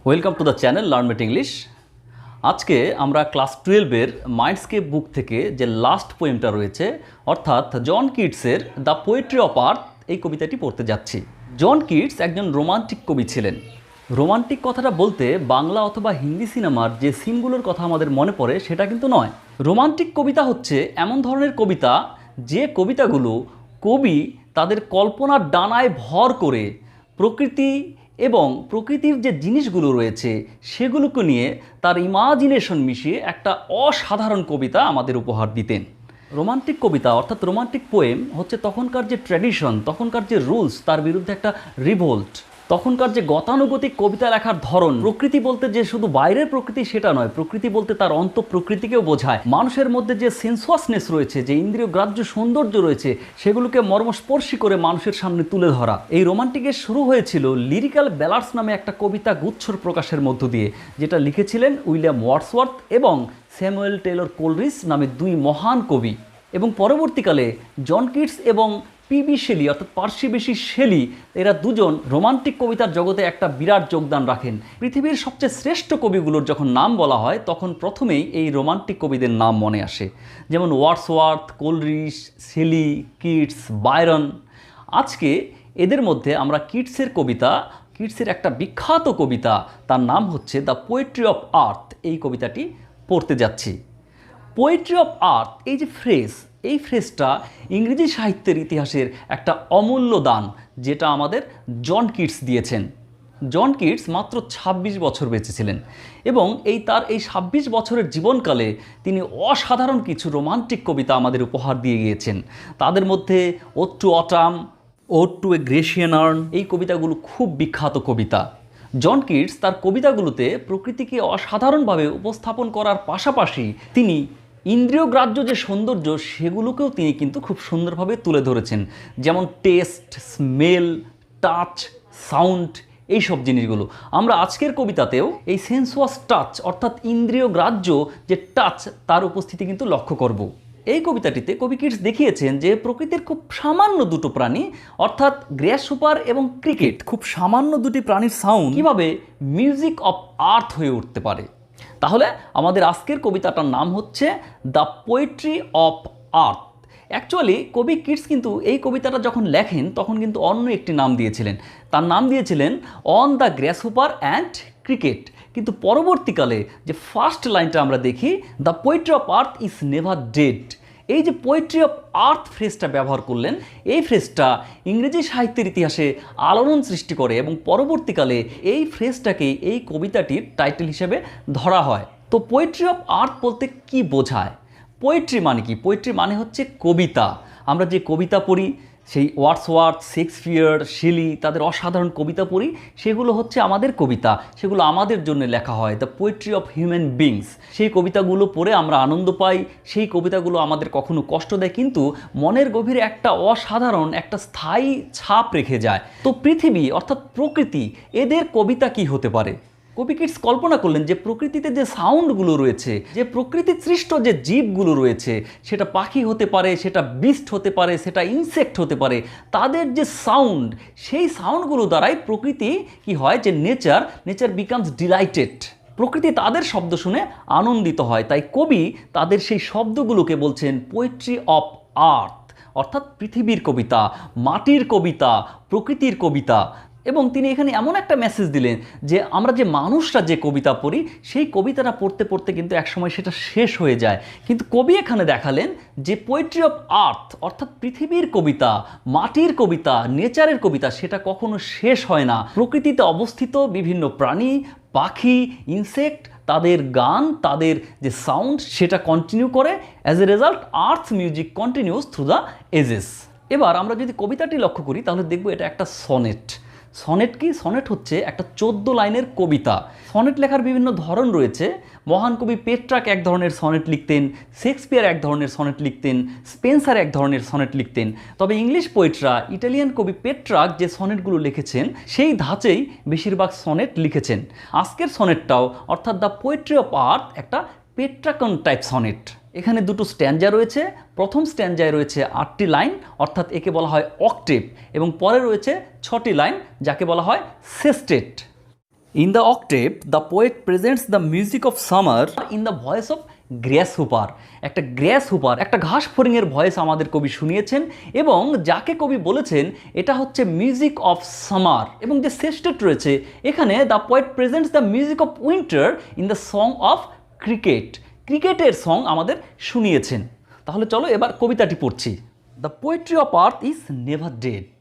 Welcome to the channel learn mate English. আজকে আমরা class 12-এর মাইন্ডস্কেপ বুক থেকে যে লাস্ট পোয়েমটা রয়েছে অর্থাৎ জন কিটসের দ্য পোয়েট্রি অফ আর্থ এই কবিতাটি পড়তে যাচ্ছি। জন কিটস একজন রোমান্টিক কবি ছিলেন। রোমান্টিক কথাটা বলতে বাংলা অথবা হিন্দি সিনেমার যে সিনগুলোর কথা আমাদের মনে পড়ে সেটা কিন্তু নয়। রোমান্টিক কবিতা হচ্ছে এমন ধরনের কবিতা যে কবিতাগুলো কবি তাদের কল্পনার ডানায় ভর করে প্রকৃতি এবং প্রকৃতির যে জিনিসগুলো রয়েছে সেগুলোকে নিয়ে তার ইমাজিনেশন মিশিয়ে একটা অসাধারণ কবিতা আমাদের উপহার দিতেন। রোমান্টিক কবিতা অর্থাৎ রোমান্টিক পোয়েম হচ্ছে তখনকার যে ট্র্যাডিশন, তখনকার যে রুলস, তার বিরুদ্ধে একটা রিভোল্ট। তখনকার যে গতানুগতিক কবিতা লেখার ধরন, প্রকৃতি বলতে যে শুধু বাইরের প্রকৃতি সেটা নয়, প্রকৃতি বলতে তার অন্তঃপ্রকৃতিকেও বোঝায়। মানুষের মধ্যে যে সেন্সুয়াসনেস রয়েছে, যে ইন্দ্রিয় গ্রাহ্য সৌন্দর্য রয়েছে, সেগুলোকে মর্মস্পর্শী করে মানুষের সামনে তুলে ধরা। এই রোমান্টিকের শুরু হয়েছিল লিরিক্যাল ব্যালাডস নামে একটা কবিতা গুচ্ছর প্রকাশের মধ্য দিয়ে, যেটা লিখেছিলেন উইলিয়াম ওয়ার্ডসওয়ার্থ এবং স্যামুয়েল টেলর কোলরিজ নামে দুই মহান কবি। এবং পরবর্তীকালে জন কিটস এবং পিবি শেলি অর্থাৎ পার্সি বেশি শেলি, এরা দুজন রোমান্টিক কবিতার জগতে একটা বিরাট যোগদান রাখেন। পৃথিবীর সবচেয়ে শ্রেষ্ঠ কবিগুলোর যখন নাম বলা হয় তখন প্রথমেই এই রোমান্টিক কবিদের নাম মনে আসে, যেমন Wordsworth, Coleridge, Shelley, Keats, Byron. আজকে এদের মধ্যে আমরা কিটসের কবিতা, কিটসের একটা বিখ্যাত কবিতা, তার নাম হচ্ছে দ্য পোয়েট্রি অফ আর্থ, এই কবিতাটি পড়তে যাচ্ছি। পোয়েট্রি অফ আর্থ এই যে ফ্রেজ, এই ফ্রেজটা ইংরেজি সাহিত্যের ইতিহাসের একটা অমূল্য দান, যেটা আমাদের জন কিটস দিয়েছেন। জন কিটস মাত্র ২৬ বছর বেঁচেছিলেন এবং তার এই ২৬ বছরের জীবনকালে তিনি অসাধারণ কিছু রোমান্টিক কবিতা আমাদের উপহার দিয়ে গিয়েছেন। তাদের মধ্যে ode to autumn, ode to a Grecian urn, এই কবিতাগুলো খুব বিখ্যাত কবিতা। জন কিটস তার কবিতাগুলোতে প্রকৃতিকে অসাধারণভাবে উপস্থাপন করার পাশাপাশি তিনি ইন্দ্রিয়গ্রাহ্য যে সৌন্দর্য সেগুলোকেও তিনি কিন্তু খুব সুন্দরভাবে তুলে ধরেছেন, যেমন টেস্ট, স্মেল, টাচ, সাউন্ড, এই সব জিনিসগুলো আমরা আজকের কবিতাতেও এই সেন্সুয়াস টাচ অর্থাৎ ইন্দ্রিয়গ্রাহ্য যে টাচ তার উপস্থিতি কিন্তু লক্ষ্য করব। এই কবিতাটিতে কবি কিটস দেখিয়েছেন যে প্রকৃতির খুব সামান্য দুটো প্রাণী অর্থাৎ গ্রাসহপার এবং ক্রিকেট, খুব সামান্য দুটি প্রাণীর সাউন্ড কীভাবে মিউজিক অফ আর্থ হয়ে উঠতে পারে। তাহলে আমাদের আজকের কবিতাটার নাম হচ্ছে the poetry of earth. Actually কবি কিটস কিন্তু এই কবিতাটা যখন লেখেন তখন কিন্তু অন্য একটি নাম দিয়েছিলেন, তার নাম দিয়েছিলেন অন দ্য গ্রাসহপার অ্যান্ড ক্রিকেট। কিন্তু পরবর্তীকালে যে ফার্স্ট লাইনটা আমরা দেখি, the poetry of earth is never dead, এই যে পোয়েট্রি অফ আর্থ ফ্রেজটা ব্যবহার করলেন, এই ফ্রেজটা ইংরেজি সাহিত্যের ইতিহাসে আলোড়ন সৃষ্টি করে এবং পরবর্তীকালে এই ফ্রেজটাকে এই কবিতাটির টাইটেল হিসেবে ধরা হয়। তো পোয়েট্রি অফ আর্থ বলতে কি বোঝায়? পোয়েট্রি মানে কি? পোয়েট্রি মানে হচ্ছে কবিতা। আমরা যে কবিতা পড়ি, সেই ওয়ার্ডসওয়ার্থ, শেক্সপিয়ার, শেলি, তাদের অসাধারণ কবিতা পড়ি, সেগুলো হচ্ছে আমাদের কবিতা, সেগুলো আমাদের জন্য লেখা হয়, the poetry of human beings. সেই কবিতাগুলো পড়ে আমরা আনন্দ পাই, সেই কবিতাগুলো আমাদের কখনো কষ্ট দেয় কিন্তু মনের গভীরে একটা অসাধারণ, একটা স্থায়ী ছাপ রেখে যায়। তো পৃথিবী অর্থাৎ প্রকৃতি, এদের কবিতা কি হতে পারে? কবি কিটস কল্পনা করলেন যে প্রকৃতিতে যে সাউন্ডগুলো রয়েছে, যে প্রকৃতি সৃষ্ট যে জীবগুলো রয়েছে, সেটা পাখি হতে পারে, সেটা বিস্ট হতে পারে, সেটা ইনসেক্ট হতে পারে, তাদের যে সাউন্ড, সেই সাউন্ডগুলো দ্বারাই প্রকৃতি কি হয় যে নেচার বিকামস ডিলাইটেড, প্রকৃতি তাদের শব্দ শুনে আনন্দিত হয়। তাই কবি তাদের সেই শব্দগুলোকে বলছেন পোয়েট্রি অফ আর্থ, অর্থাৎ পৃথিবীর কবিতা, মাটির কবিতা, প্রকৃতির কবিতা। এবং তিনি এখানে এমন একটা মেসেজ দিলেন যে আমরা যে মানুষরা যে কবিতা পড়ি, সেই কবিতাটা পড়তে পড়তে কিন্তু একসময় সেটা শেষ হয়ে যায়। কিন্তু কবি এখানে দেখালেন যে পোয়েট্রি অফ আর্থ অর্থাৎ পৃথিবীর কবিতা, মাটির কবিতা, নেচারের কবিতা, সেটা কখনো শেষ হয় না। প্রকৃতিতে অবস্থিত বিভিন্ন প্রাণী, পাখি, ইনসেক্ট, তাদের গান, তাদের যে সাউন্ড, সেটা কন্টিনিউ করে। As a result earth music continues through the ages. এবার আমরা যদি কবিতাটি লক্ষ্য করি তাহলে দেখব এটা একটা সনেট। সনেট কি? সনেট হচ্ছে একটা 14 লাইনের কবিতা। সনেট লেখার বিভিন্ন ধরন রয়েছে। মহান কবি পেট্রাক এক ধরনের সনেট লিখতেন, শেক্সপিয়ার এক ধরনের সনেট লিখতেন, স্পেন্সার এক ধরনের সনেট লিখতেন। তবে ইংলিশ পোয়েটরা, ইটালিয়ান কবি পেট্রাক যে সনেটগুলো লিখেছেন সেই ধাঁচেই বেশিরভাগ সনেট লিখেছেন। আজকের সনেটটাও অর্থাৎ দ্য পোয়েট্রি অফ আর্থ একটা পেট্রাকন টাইপ সনেট। এখানে দুটো স্ট্যাঞ্জা রয়েছে। প্রথম স্ট্যাঞ্জায় রয়েছে 8টি লাইন, অর্থাৎ একে বলা হয় অক্টেভ, এবং পরে রয়েছে 6টি লাইন যাকে বলা হয় সেস্টেট। In the octave, the poet presents the music of summer in the voice of grasshopper. একটা গ্র্যাসহুপার, একটা ঘাস ফড়িংয়ের ভয়েস আমাদের কবি শুনিয়েছেন এবং যাকে কবি বলেছেন এটা হচ্ছে মিউজিক অফ সামার। এবং যে সেস্টেট রয়েছে এখানে the poet presents the music of winter in the song of cricket. ক্রিকেটের সং আমাদের শুনিয়েছেন। তাহলে চলো এবার কবিতাটি পড়ছি। The poetry of earth is never dead.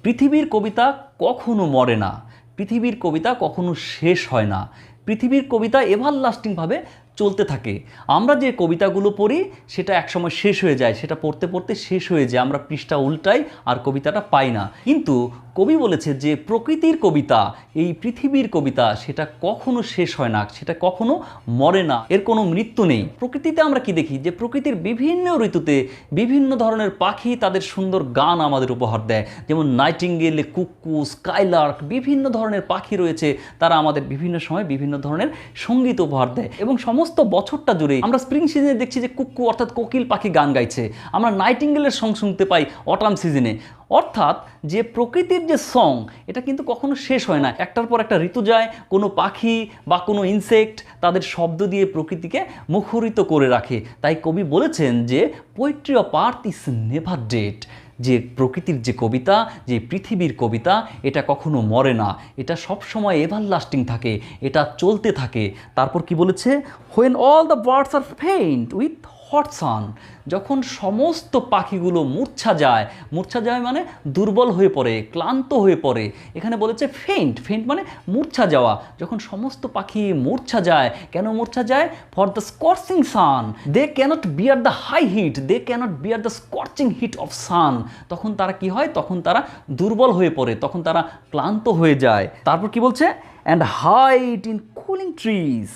পৃথিবীর কবিতা কখনো মরে না, পৃথিবীর কবিতা কখনো শেষ হয় না, পৃথিবীর কবিতা এভারলাস্টিংভাবে চলতে থাকে। আমরা যে কবিতাগুলো পড়ি সেটা একসময় শেষ হয়ে যায়, সেটা পড়তে পড়তে শেষ হয়ে যায়, আমরা পৃষ্ঠা উল্টাই আর কবিতাটা পাই না। কিন্তু কবি বলেছে যে প্রকৃতির কবিতা, এই পৃথিবীর কবিতা, সেটা কখনো শেষ হয় না, সেটা কখনো মরে না, এর কোনো মৃত্যু নেই। প্রকৃতিতে আমরা কি দেখি যে প্রকৃতির বিভিন্ন ঋতুতে বিভিন্ন ধরনের পাখি তাদের সুন্দর গান আমাদের উপহার দেয়। যেমন নাইটিঙ্গেল, কুক্কু, স্কাইলার্ক, বিভিন্ন ধরনের পাখি রয়েছে, তারা আমাদের বিভিন্ন সময় বিভিন্ন ধরনের সঙ্গীত উপহার দেয়। এবং সমস্ত বছরটা জুড়ে আমরা স্প্রিং সিজনে দেখছি যে কুক্কু অর্থাৎ কোকিল পাখি গান গাইছে, আমরা নাইটিঙ্গেলের সং শুনতে পাই অটাম সিজনে। অর্থাৎ যে প্রকৃতির যে সং এটা কিন্তু কখনো শেষ হয় না, একটার পর একটা ঋতু যায়, কোনো পাখি বা কোনো ইনসেক্ট তাদের শব্দ দিয়ে প্রকৃতিকে মুখরিত করে রাখে। তাই কবি বলেছেন যে poetry of earth is never dead, যে প্রকৃতির যে কবিতা, যে পৃথিবীর কবিতা, এটা কখনো মরে না, এটা সবসময় এভারলাস্টিং থাকে, এটা চলতে থাকে। তারপর কি বলেছে, when all the birds are faint with hot sun, যখন সমস্ত পাখিগুলো মূর্ছা যায়, মূর্ছা যায় মানে দুর্বল হয়ে পড়ে, ক্লান্ত হয়ে পড়ে। এখানে বলেছে ফেইন্ট, ফেইন্ট মানে মূর্ছা যাওয়া। যখন সমস্ত পাখি মূর্ছা যায়, কেন মূর্ছা যায়? For the scorching sun they can't bear the high heat, they can't bear the scorching heat of sun. তখন তারা কি হয়? তখন তারা দুর্বল হয়ে পড়ে, তখন তারা ক্লান্ত হয়ে যায়। তারপর কি বলছে, and hide in cooling trees,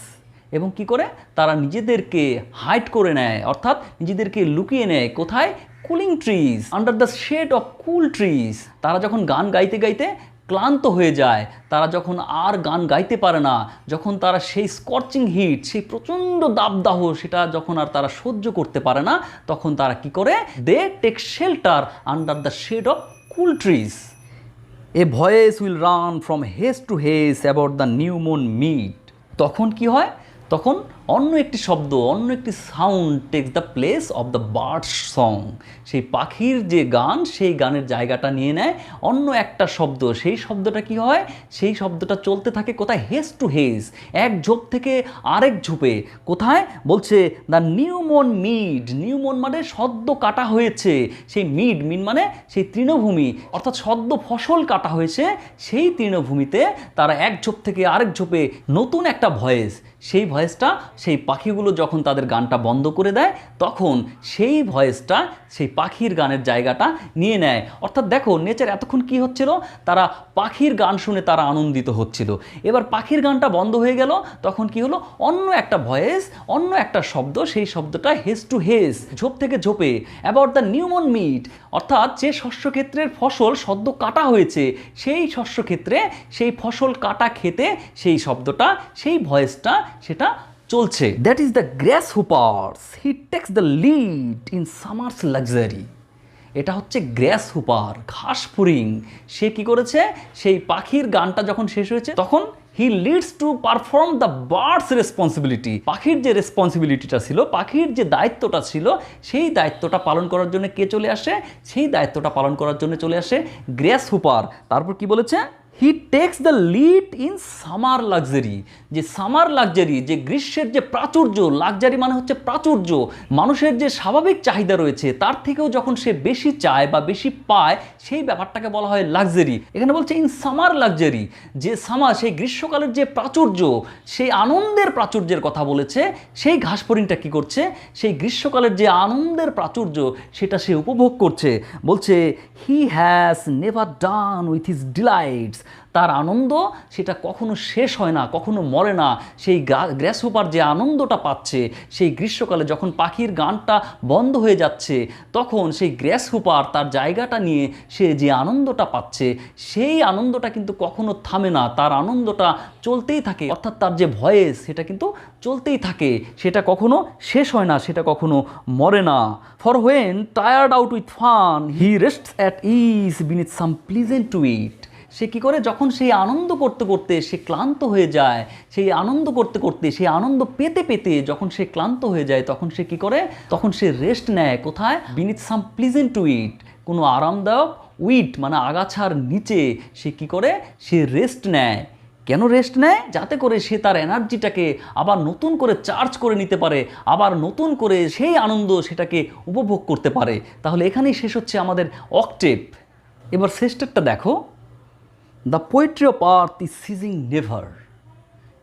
এবং কি করে তারা নিজেদেরকে হাইড করে নেয়, অর্থাৎ নিজেদেরকে লুকিয়ে নেয় কোথায়? Cooling trees, under the shade of cool trees. তারা যখন গান গাইতে গাইতে ক্লান্ত হয়ে যায়, তারা যখন আর গান গাইতে পারে না, যখন তারা সেই স্কর্চিং হিট, সেই প্রচণ্ড দাবদাহ, সেটা যখন আর তারা সহ্য করতে পারে না, তখন তারা কি করে? They take shelter under the shade of cool trees. A voice will run from hedge to hedge about the new moon mid. তখন কি হয়? তখন অন্য একটি শব্দ, অন্য একটি sound takes the place of the birds song. সেই পাখির যে গান, সেই গানের জায়গাটা নিয়ে নেয় অন্য একটা শব্দ। সেই শব্দটা কি হয়? সেই শব্দটা চলতে থাকে কোথায়? হেজ টু হেজ, এক ঝোপ থেকে আরেক ঝোপে। কোথায়? বলছে দ্য নিউ মন মিড। নিউ মন মানে সদ্য কাটা হয়েছে, সেই মিড, মিড মানে সেই তৃণভূমি, অর্থাৎ সদ্য ফসল কাটা হয়েছে সেই তৃণভূমিতে তারা এক ঝোপ থেকে আরেক ঝোপে নতুন একটা ভয়েস, সেই ভয়েসটা সেই পাখিগুলো যখন তাদের গানটা বন্ধ করে দেয়, তখন সেই ভয়েসটা সেই পাখির গানের জায়গাটা নিয়ে নেয়। অর্থাৎ দেখো নেচার এতক্ষণ কি হচ্ছিল? তারা পাখির গান শুনে তারা আনন্দিত হচ্ছিল। এবার পাখির গানটা বন্ধ হয়ে গেল, তখন কি হলো? অন্য একটা ভয়েস, অন্য একটা শব্দ, সেই শব্দটা হেজ টু হেজ, ঝোপ থেকে ঝোপে, অ্যাবাউট দ্য নিউ মন মিড, অর্থাৎ যে শস্যক্ষেত্রের ফসল সদ্য কাটা হয়েছে, সেই শস্যক্ষেত্রে সেই ফসল কাটা খেতে সেই শব্দটা, সেই ভয়েসটা সেটা চলছে। That is the grasshopper's, he takes the lead in summer's luxury. এটা হচ্ছে গ্রাসহুপার, ঘাস ফড়িং। সে কি করেছে? সেই পাখির গানটা যখন শেষ হয়েছে, তখন he leads to perform the birds responsibility. পাখির যে রেসপন্সিবিলিটিটা ছিল, পাখির যে দায়িত্বটা ছিল, সেই দায়িত্বটা পালন করার জন্য কে চলে আসে? সেই দায়িত্বটা পালন করার জন্য চলে আসে গ্রাসহুপার। তারপর কি বলেছে? হি takes the lead in summer luxury. যে সামার লাক্সারি, যে গ্রীষ্মের যে প্রাচুর্য, লাক্সারি মানে হচ্ছে প্রাচুর্য, মানুষের যে স্বাভাবিক চাহিদা রয়েছে তার থেকেও যখন সে বেশি চায় বা বেশি পায়, সেই ব্যাপারটাকে বলা হয় লাক্সারি। এখানে বলছে ইন সামার লাক্সারি, যে সামার, সেই গ্রীষ্মকালের যে প্রাচুর্য, সেই আনন্দের প্রাচুর্যের কথা বলেছে। সেই ঘাস ফড়িংটা কী করছে? সেই গ্রীষ্মকালের যে আনন্দের প্রাচুর্য, সেটা সে উপভোগ করছে। বলছে he has never done with his delights, তার আনন্দ সেটা কখনো শেষ হয় না, কখনো মরে না। সেই গ্রাসহুপার যে আনন্দটা পাচ্ছে, সেই গ্রীষ্মকালে যখন পাখির গানটা বন্ধ হয়ে যাচ্ছে, তখন সেই গ্রাসহুপার তার জায়গাটা নিয়ে সে যে আনন্দটা পাচ্ছে, সেই আনন্দটা কিন্তু কখনো থামে না, তার আনন্দটা চলতেই থাকে। অর্থাৎ তার যে ভয়েস, সেটা কিন্তু চলতেই থাকে, সেটা কখনো শেষ হয় না, সেটা কখনো মরে না। For when tired out with fun he rests at ease beneath some pleasant to it. সে কি করে, যখন সেই আনন্দ করতে করতে সে ক্লান্ত হয়ে যায়, সেই আনন্দ করতে করতে সেই আনন্দ পেতে পেতে যখন সে ক্লান্ত হয়ে যায়, তখন সে কি করে, তখন সে রেস্ট নেয় কোথায়, বিনিথ সাম প্লিজেন্ট উইট, কোনো আরামদায়ক উইট মানে আগাছার নিচে সে কি করে, সে রেস্ট নেয়। কেন রেস্ট নেয়? যাতে করে সে তার এনার্জিটাকে আবার নতুন করে চার্জ করে নিতে পারে, আবার নতুন করে সেই আনন্দ সেটাকে উপভোগ করতে পারে। তাহলে এখানেই শেষ হচ্ছে আমাদের অক্টেভ। এবার শেষটারটা দেখো, the poetry of earth is ceasing never.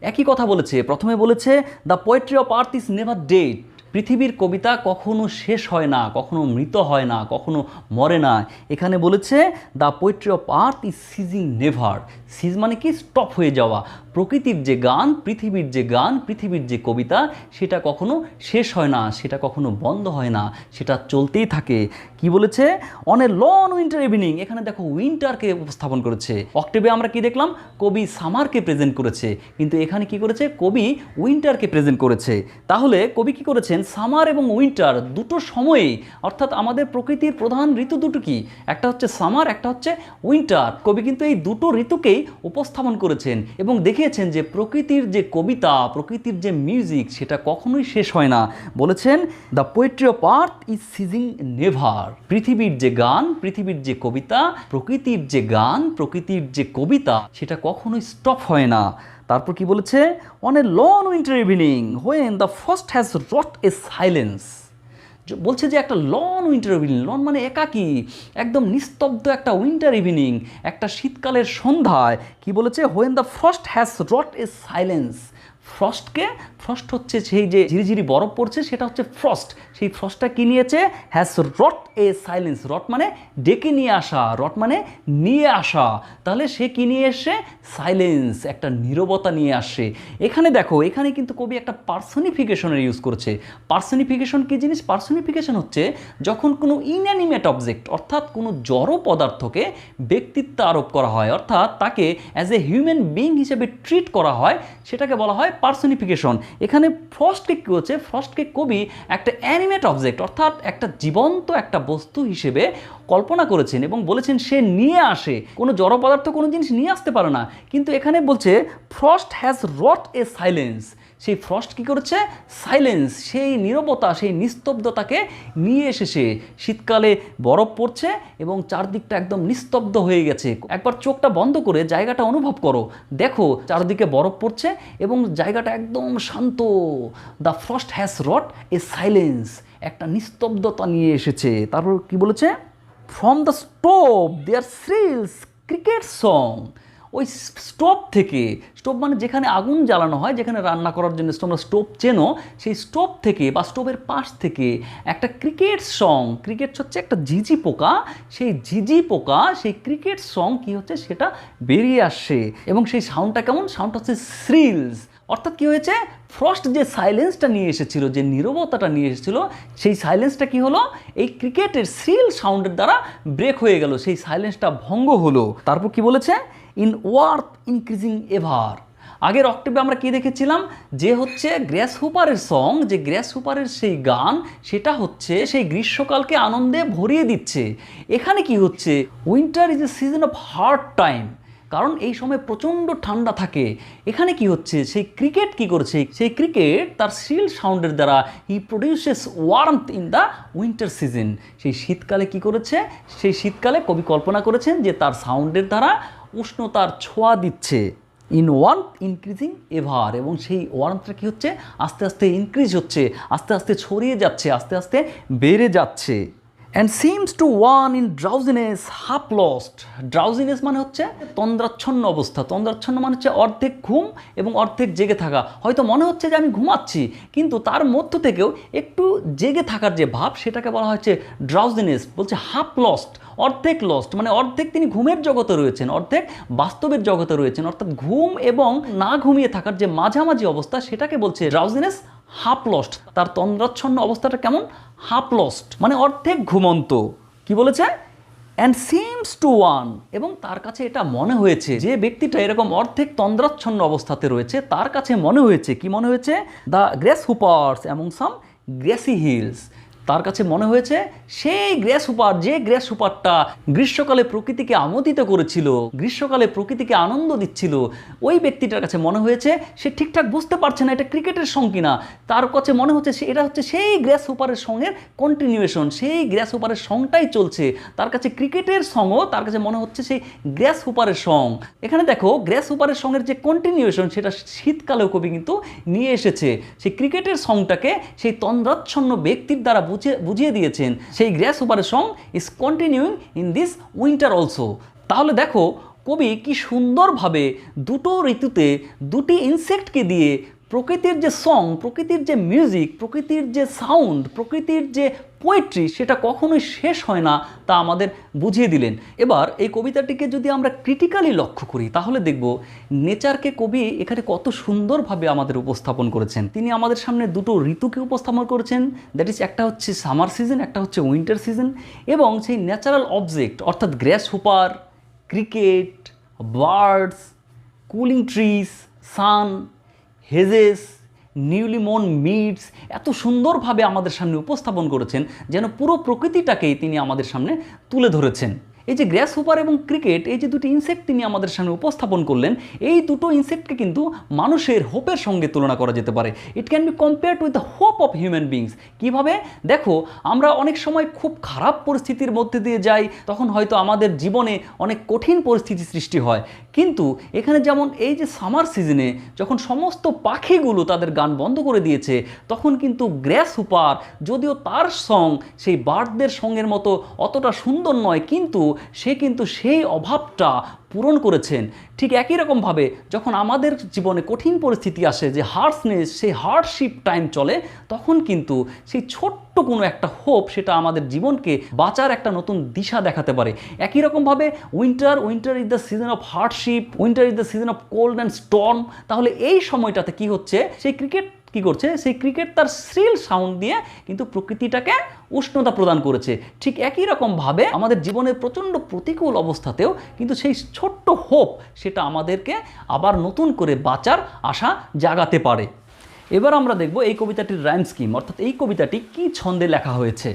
একই কথা বলেছে, প্রথমে বলেছে the poetry of earth is never dead, পৃথিবীর কবিতা কখনো শেষ হয় না, কখনো মৃত হয় না, কখনো মরে না। এখানে বলেছে the poetry of earth is ceasing never. Cease মানে কি, স্টপ হয়ে যাওয়া। প্রকৃতির যে গান, পৃথিবীর যে গান, পৃথিবীর যে কবিতা, সেটা কখনো শেষ হয় না, সেটা কখনো বন্ধ হয় না, সেটা চলতেই থাকে। কি বলেছে, on a long winter evening. এখানে দেখো উইন্টারকে উপস্থাপন করেছে। অক্টেভে আমরা কি দেখলাম, কবি সামারকে প্রেজেন্ট করেছে, কিন্তু এখানে কি করেছে, কবি উইন্টারকে প্রেজেন্ট করেছে। তাহলে কবি কি করেছেন, সামার এবং উইন্টার দুটো সময়ে, অর্থাৎ আমাদের প্রকৃতির প্রধান ঋতু দুটো কি, একটা হচ্ছে সামার, একটা হচ্ছে উইন্টার। কবি কিন্তু এই দুটো ঋতুকেই উপস্থাপন করেছেন এবং দেখিয়েছেন যে প্রকৃতির যে কবিতা, প্রকৃতির যে মিউজিক, সেটা কখনোই শেষ হয় না। বলেছেন the poetry of earth is ceasing never. পৃথিবীর যে গান, পৃথিবীর যে কবিতা, প্রকৃতির যে গান, প্রকৃতির যে কবিতা, সেটা কখনোই স্টপ হয় না। তারপর কি বলেছে, on a long winter evening when the frost has wrought a silence. বলছে যে একটা লং উইন্টার ইভিনিং, লং মানে একাকী, একদম নিস্তব্ধ একটা উইন্টার ইভিনিং, একটা শীতকালের সন্ধ্যায় কি বলেছে, when the frost has wrought a silence. ফ্রস্টকে, ফ্রস্ট হচ্ছে সেই যে ঝিরিঝিরি বরফ পড়ছে, সেটা হচ্ছে ফ্রস্ট। সেই ফ্রস্টটা কি নিয়েছে, হ্যাজ রট এ সাইলেন্স। রট মানে ডেকে নিয়ে আসা, রট মানে নিয়ে আসা। তাহলে সে কি নিয়ে এসে, সাইলেন্স, একটা নীরবতা নিয়ে আসে। এখানে দেখো, এখানে কিন্তু কবি একটা পার্সনিফিকেশনের ইউজ করেছে। পার্সনিফিকেশন কি জিনিস, পার্সনিফিকেশন হচ্ছে যখন কোনো ইনঅ্যানিমেট অবজেক্ট, অর্থাৎ কোনো জড় পদার্থকে ব্যক্তিত্ব আরোপ করা হয়, অর্থাৎ তাকে অ্যাজ এ হিউম্যান বিইং হিসেবে ট্রিট করা হয়, সেটাকে বলা হয় পার্সনিফিকেশন। এখানে ফ্রস্টকে কী হচ্ছে, ফ্রস্টকে কবি একটা অ্যানিমেট অবজেক্ট, অর্থাৎ একটা জীবন্ত একটা বস্তু হিসেবে কল্পনা করেছেন এবং বলেছেন সে নিয়ে আসে। কোনো জড় পদার্থ কোনো জিনিস নিয়ে আসতে পারে না, কিন্তু এখানে বলছে frost has wrought a silence. সেই ফ্রস্ট কী করেছে, সাইলেন্স, সেই নীরবতা, সেই নিস্তব্ধতাকে নিয়ে এসেছে। শীতকালে বরফ পড়ছে এবং চারদিকটা একদম নিস্তব্ধ হয়ে গেছে। একবার চোখটা বন্ধ করে জায়গাটা অনুভব করো, দেখো চারদিকে বরফ পড়ছে এবং জায়গাটা একদম শান্ত। The frost has wrought a silence, একটা নিস্তব্ধতা নিয়ে এসেছে। তারপর কি বলেছে, from the stove there shrills cricket song. ওই স্টোভ থেকে, স্টোভ মানে যেখানে আগুন জ্বালানো হয়, যেখানে রান্না করার জন্য তোমরা স্টোভ চেনো, সেই স্টোভ থেকে বা স্টোভের পাশ থেকে একটা ক্রিকেট সং, ক্রিকেট হচ্ছে একটা ঝিঝি পোকা, সেই ঝিঝি পোকা, সেই ক্রিকেট সং কি হচ্ছে, সেটা বেরিয়ে আসছে। এবং সেই সাউন্ডটা কেমন, সাউন্ডটা হচ্ছে শ্রিলস। অর্থাৎ কি হয়েছে, ফ্রস্ট যে সাইলেন্সটা নিয়ে এসেছিল, যে নীরবতাটা নিয়ে এসেছিল, সেই সাইলেন্সটা কি হলো, এই ক্রিকেটের শ্রিল সাউন্ডের দ্বারা ব্রেক হয়ে গেল, সেই সাইলেন্সটা ভঙ্গ হলো। তারপর কি বলেছে, ইন ওয়ার্থ ইনক্রিজিং এভার। আগের অক্টেভে আমরা কি দেখেছিলাম, যে হচ্ছে গ্রেস হুপারের সং, যে গ্রেস হুপারের সেই গান, সেটা হচ্ছে সেই গ্রীষ্মকালকে আনন্দে ভরিয়ে দিচ্ছে। এখানে কি হচ্ছে, winter is a season of hard time, কারণ এই সময় প্রচণ্ড ঠান্ডা থাকে। এখানে কি হচ্ছে, সেই ক্রিকেট কি করছে, সেই ক্রিকেট তার শ্রিল সাউন্ডের দ্বারা he produces warmth in the winter season. সেই শীতকালে কি করেছে, সেই শীতকালে কবি কল্পনা করেছেন যে তার সাউন্ডের দ্বারা উষ্ণতার ছোঁয়া দিচ্ছে। ইন ওয়ার্মথ ইনক্রিজিং এভার, এবং সেই ওয়ার্মথটা কী হচ্ছে, আস্তে আস্তে ইনক্রিজ হচ্ছে, আস্তে আস্তে ছড়িয়ে যাচ্ছে, আস্তে আস্তে বেড়ে যাচ্ছে। And seems to one in drowsiness half lost. Drowsiness মানে হচ্ছে তন্দ্রাচ্ছন্ন অবস্থা। তন্দ্রাচ্ছন্ন মানে হচ্ছে অর্ধেক ঘুম এবং অর্ধেক জেগে থাকা। হয়তো মনে হচ্ছে যে আমি ঘুমাচ্ছি, কিন্তু তার মধ্য থেকেও একটু জেগে থাকার যে ভাব, সেটাকে বলা হচ্ছে ড্রাউজিনেস। বলছে হাফ লস্ট, অর্ধেক লস্ট, মানে অর্ধেক তিনি ঘুমের জগতে রয়েছেন, অর্ধেক বাস্তবের জগতে রয়েছেন। অর্থাৎ ঘুম এবং না ঘুমিয়ে থাকার যে মাঝামাঝি অবস্থা, সেটাকে বলছে ড্রাউজিনেস হাফ লস্ট। তার তন্দ্রাচ্ছন্ন অবস্থাটা কেমন, হাফ লস্ট মানে অর্ধেক ঘুমন্ত। কি বলেছে, অ্যান্ড সিমস টু ওয়ান, এবং তার কাছে এটা মনে হয়েছে, যে ব্যক্তিটা এরকম অর্ধেক তন্দ্রাচ্ছন্ন অবস্থাতে রয়েছে, তার কাছে মনে হয়েছে, কি মনে হয়েছে, the grasshopper's among some grassy hills. তার কাছে মনে হয়েছে সেই গ্রেস হুপার, যে গ্রেস হুপারটা গ্রীষ্মকালে প্রকৃতিকে আমোদিত করেছিল, গ্রীষ্মকালে প্রকৃতিকে আনন্দ দিচ্ছিল, ওই ব্যক্তিটার কাছে মনে হয়েছে সে ঠিকঠাক বুঝতে পারছে না এটা ক্রিকেটের সং কিনা। তার কাছে মনে হচ্ছে এটা হচ্ছে সেই গ্রেস হুপারের সঙ্গের কন্টিনিউয়েশন, সেই গ্রেস হুপারের সংটাই চলছে। তার কাছে ক্রিকেটের সঙ্গও তার কাছে মনে হচ্ছে সেই গ্রেস হুপারের সং। এখানে দেখো গ্রেস হুপারের সঙ্গের যে কন্টিনিউয়েশন সেটা শীতকালেও কবি কিন্তু নিয়ে এসেছে। সেই ক্রিকেটের সংটাকে সেই তন্দ্রাচ্ছন্ন ব্যক্তির দ্বারা বুঝিয়ে দিয়েছেন সেই গ্রেস হুপারের song is continuing in this winter also. তাহলে দেখো কবি কি সুন্দরভাবে দুটো ঋতুতে দুটি ইনসেক্টকে দিয়ে প্রকৃতির যে সং, প্রকৃতির যে মিউজিক, প্রকৃতির যে সাউন্ড, প্রকৃতির যে পোয়েট্রি সেটা কখনোই শেষ হয় না তা আমাদের বুঝিয়ে দিলেন। এবার এই কবিতাটিকে যদি আমরা ক্রিটিক্যালি লক্ষ্য করি তাহলে দেখব নেচারকে কবি এখানে কত সুন্দরভাবে আমাদের উপস্থাপন করেছেন। তিনি আমাদের সামনে দুটো ঋতুকে উপস্থাপন করেছেন, দ্যাট ইজ একটা হচ্ছে সামার সিজন, একটা হচ্ছে উইন্টার সিজন, এবং সেই ন্যাচারাল অবজেক্ট অর্থাৎ grasshopper, cricket, birds, cooling trees, sun, hedges, newly mown meads এত সুন্দরভাবে আমাদের সামনে উপস্থাপন করেছেন যেন পুরো প্রকৃতিটাকেই তিনি আমাদের সামনে তুলে ধরেছেন। এই যে গ্রেস হুপার এবং ক্রিকেট, এই যে দুটি ইনসেক্ট তিনি আমাদের সামনে উপস্থাপন করলেন, এই দুটো ইনসেক্টকে কিন্তু মানুষের হোপের সঙ্গে তুলনা করা যেতে পারে। It can be compared with the hope of human beings. কীভাবে? দেখো আমরা অনেক সময় খুব খারাপ পরিস্থিতির মধ্যে দিয়ে যাই, তখন হয়তো আমাদের জীবনে অনেক কঠিন পরিস্থিতি সৃষ্টি হয়, কিন্তু এখানে যেমন এই যে সামার সিজনে যখন সমস্ত পাখিগুলো তাদের গান বন্ধ করে দিয়েছে, তখন কিন্তু গ্রেস হুপার যদিও তার সং সেই বার্ডদের সঙ্গের মতো অতটা সুন্দর নয়, কিন্তু সে কিন্তু সেই অভাবটা পূরণ করেছেন। ঠিক একই রকমভাবে যখন আমাদের জীবনে কঠিন পরিস্থিতি আসে, যে হার্শনেস, সেই হার্ডশিপ টাইম চলে, তখন কিন্তু সেই ছোট্ট কোনো একটা হোপ সেটা আমাদের জীবনকে বাঁচার একটা নতুন দিশা দেখাতে পারে। একই রকমভাবে winter is the season of hardship, winter is the season of cold and storm. তাহলে এই সময়টাতে কি হচ্ছে, সেই ক্রিকেট কি করছে, সেই ক্রিকেট তার শ্রিল সাউন্ড দিয়ে কিন্তু প্রকৃতিটাকে উষ্ণতা প্রদান করেছে। ঠিক একই রকমভাবে আমাদের জীবনের প্রচণ্ড প্রতিকূল অবস্থাতেও কিন্তু সেই ছোট্ট হোপ সেটা আমাদেরকে আবার নতুন করে বাঁচার আশা জাগাতে পারে। এবার আমরা দেখব এই কবিতাটির রাইম স্কিম, অর্থাৎ এই কবিতাটি কি ছন্দে লেখা হয়েছে।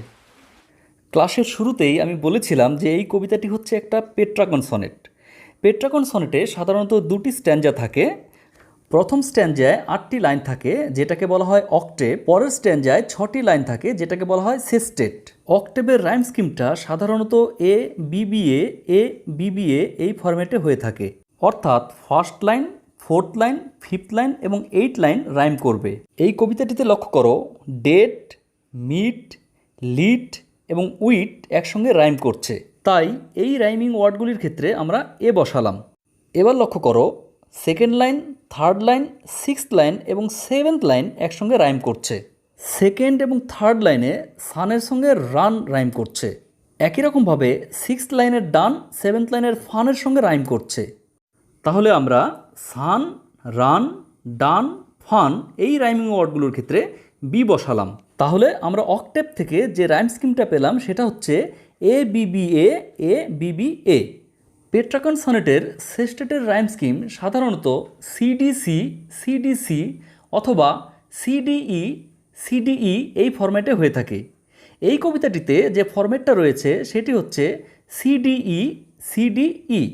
ক্লাসের শুরুতেই আমি বলেছিলাম যে এই কবিতাটি হচ্ছে একটা পেট্রাগন সনেট। পেট্রাগন সনেটে সাধারণত দুটি স্ট্যাঞ্জা থাকে। প্রথম স্ট্যাঞ্জায় 8টি লাইন থাকে যেটাকে বলা হয় অক্টেভ, পরের স্ট্যাঞ্জায় 6টি লাইন থাকে যেটাকে বলা হয় সেস্টেট। অক্টেভের রাইম স্কিমটা সাধারণত এ বিবিএ এই ফরম্যাটে হয়ে থাকে, অর্থাৎ first line, fourth line, fifth line এবং 8 লাইন রাইম করবে। এই কবিতাটিতে লক্ষ্য করো ডেট, মিট, লিট এবং উইট একসঙ্গে রাইম করছে, তাই এই রাইমিং ওয়ার্ডগুলির ক্ষেত্রে আমরা এ বসালাম। এবার লক্ষ্য করো second line, third line, sixth line এবং সেভেন্থ লাইন একসঙ্গে রাইম করছে। সেকেন্ড এবং থার্ড লাইনে সানের সঙ্গে রান রাইম করছে। একই রকমভাবে সিক্সথ লাইনের ডান, সেভেন্থ লাইনের ফানের সঙ্গে রাইম করছে। তাহলে আমরা সান, রান, ডান, ফান এই রাইমিং ওয়ার্ডগুলোর ক্ষেত্রে বি বসালাম। তাহলে আমরা অক্টেভ থেকে যে রাইম স্কিমটা পেলাম সেটা হচ্ছে এ বিবিএ। পেট্রাগন সনেটের সেস্টেটের রাইম স্কিম সাধারণত সিডিসি অথবা সিডিই এই ফরম্যাটে হয়ে থাকে। এই কবিতাটিতে যে ফরম্যাটটা রয়েছে সেটি হচ্ছে সিডিই।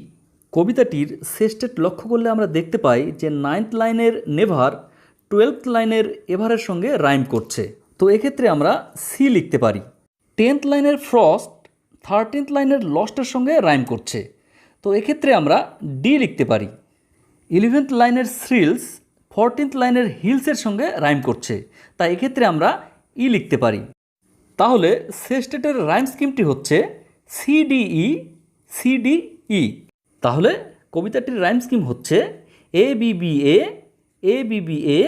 কবিতাটির সেস্টেট লক্ষ্য করলে আমরা দেখতে পাই যে 9th লাইনের নেভার 12th লাইনের এভারের সঙ্গে রাইম করছে, তো এক্ষেত্রে আমরা সি লিখতে পারি। 10th লাইনের ফ্রস্ট 13th লাইনের লস্টের সঙ্গে রাইম করছে, তো এক্ষেত্রে আমরা ডি লিখতে পারি। 11th লাইনের শ্রিলস 14th লাইনের হিলসের সঙ্গে রাইম করছে, তাই এক্ষেত্রে আমরা ই লিখতে পারি। তাহলে সেস্টেটের রাইম স্কিমটি হচ্ছে সিডিই। তাহলে কবিতাটির রাইম স্কিম হচ্ছে এ বিবিএ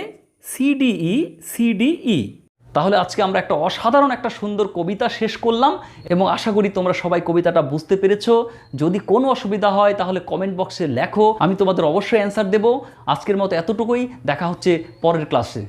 সিডিই। তাহলে আজকে আমরা একটা অসাধারণ একটা সুন্দর কবিতা শেষ করলাম এবং আশা করি তোমরা সবাই কবিতাটা বুঝতে পেরেছো। যদি কোনো অসুবিধা হয় তাহলে কমেন্ট বক্সে লেখো, আমি তোমাদের অবশ্যই অ্যান্সার দেব। আজকের মতো এতটুকুই, দেখা হচ্ছে পরের ক্লাসে।